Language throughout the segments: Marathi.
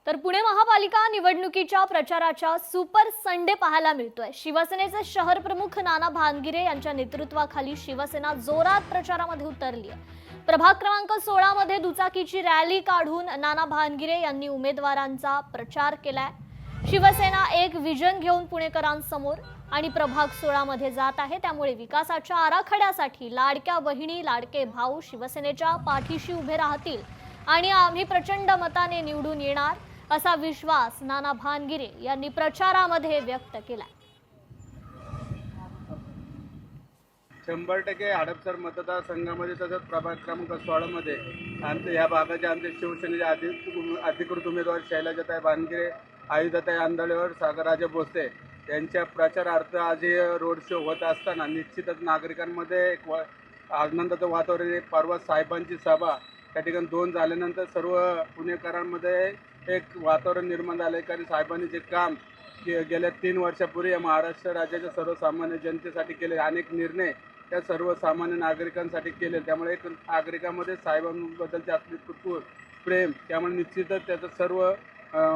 तर पुणे महापालिका निवडणुकीच्या प्रचाराच्या सुपर संडे पाहायला मिळतोय। शिवसेनेचे शहर प्रमुख नाना भानगिरे यांच्या नेतृत्वाखाली शिवसेना जोरात प्रचारामध्ये उतरली आहे। प्रभाग क्रमांक 16 मध्ये दुचाकीची रॅली काढून नाना भानगिरे यांनी उमेदवारांचा प्रचार केलाय। शिवसेना एक विजन घेऊन पुणेकरांसमोर आणि प्रभाग 16 मध्ये जात आहे, त्यामुळे विकासाच्या आराखड्यासाठी लाडक्या बहिणी लाडके भाऊ शिवसेनेच्या पाठीशी उभे राहतील आणि आम्ही प्रचंड मताने निवडून येणार असा विश्वास नाना भानगिरे यांनी प्रचारामध्ये व्यक्त केला। 100% हडपसर मतदारसंघामध्ये तसंच प्रभाग क्रमांक 16 मध्ये आमच्या या भागाचे आमचे शिवसेनेचे अधिकृत उमेदवार शैलजाताई भानगिरे, आयुधाताई आंधळेवर, सागरराजे भोसले यांच्या प्रचारार्थ आज हे रोड शो होत असताना निश्चितच नागरिकांमध्ये एक आनंदाचं वातावरण आहे। परवा साहेबांची सभा त्या ठिकाणी 2 झाल्यानंतर सर्व पुणेकरांमध्ये एक वातावरण निर्माण झालं, कारण साहेबांनी जे काम गेल्या 3 वर्षापूर्वी या महाराष्ट्र राज्याच्या सर्वसामान्य जनतेसाठी केले, अनेक निर्णय त्या सर्वसामान्य नागरिकांसाठी केले, त्यामुळे एक नागरिकांमध्ये साहेबांबद्दलचे असले प्रेम, त्यामुळे निश्चितच त्याचं सर्व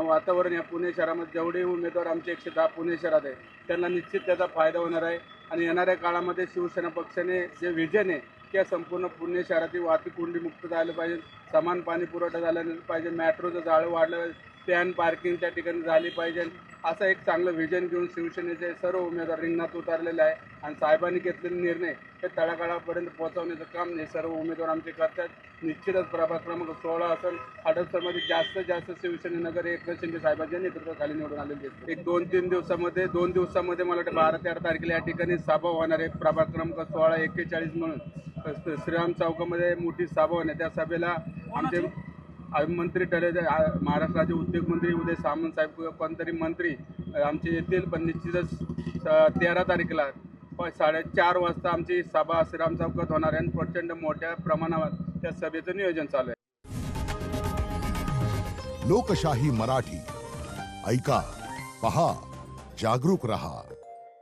वातावरण या पुणे शहरामध्ये जेवढे उमेदवार आमचे 110 पुणे शहरात आहे त्यांना निश्चित त्याचा फायदा होणार आहे। आणि येणाऱ्या काळामध्ये शिवसेना पक्षाने जे विजन आहे त्या संपूर्ण पुणे शहरातील वाहतूक कोंडी मुक्त झालं पाहिजे, समान पाणी पुरवठा झाला पाहिजे, मेट्रोचं जाळं वाढलं, स्टँड पार्किंग त्या ठिकाणी झाली पाहिजे, असं एक चांगलं विजन घेऊन शिवसेनेचे सर्व उमेदवार रिंगणात उतरलेले आहे। आणि साहेबांनी घेतलेले निर्णय हे तळागाळापर्यंत पोहोचवण्याचं काम हे सर्व उमेदवार आमचे करतात। निश्चितच प्रभाग क्रमांक 16 असेल हडपसरमध्ये जास्तीत जास्त शिवसेनेनगर एकनाथ शिंदे साहेबांच्या नेतृत्वाखाली निवडून आलेले आहेत। एक 2-3 दिवसामध्ये 2 दिवसामध्ये मला वाटतं 12-13 तारखेला या ठिकाणी सभा होणार आहे। प्रभाग क्रमांक 16-41 म्हणून श्रीराम चौकामध्ये मोठी सभा होणार, त्या सभेला आमचे मंत्री ठरले महाराष्ट्राचे उद्योग मंत्री उदय सामंत साहेब किंवा कोणतरी मंत्री आमचे येतील, पण निश्चितच 13 तारखेला 4:30 वाजता आमची सभा श्रीराम चौकात होणार आहे आणि प्रचंड मोठ्या प्रमाणावर त्या सभेचं नियोजन चालू आहे। लोकशाही मराठी ऐका, पहा, जागरूक रहा।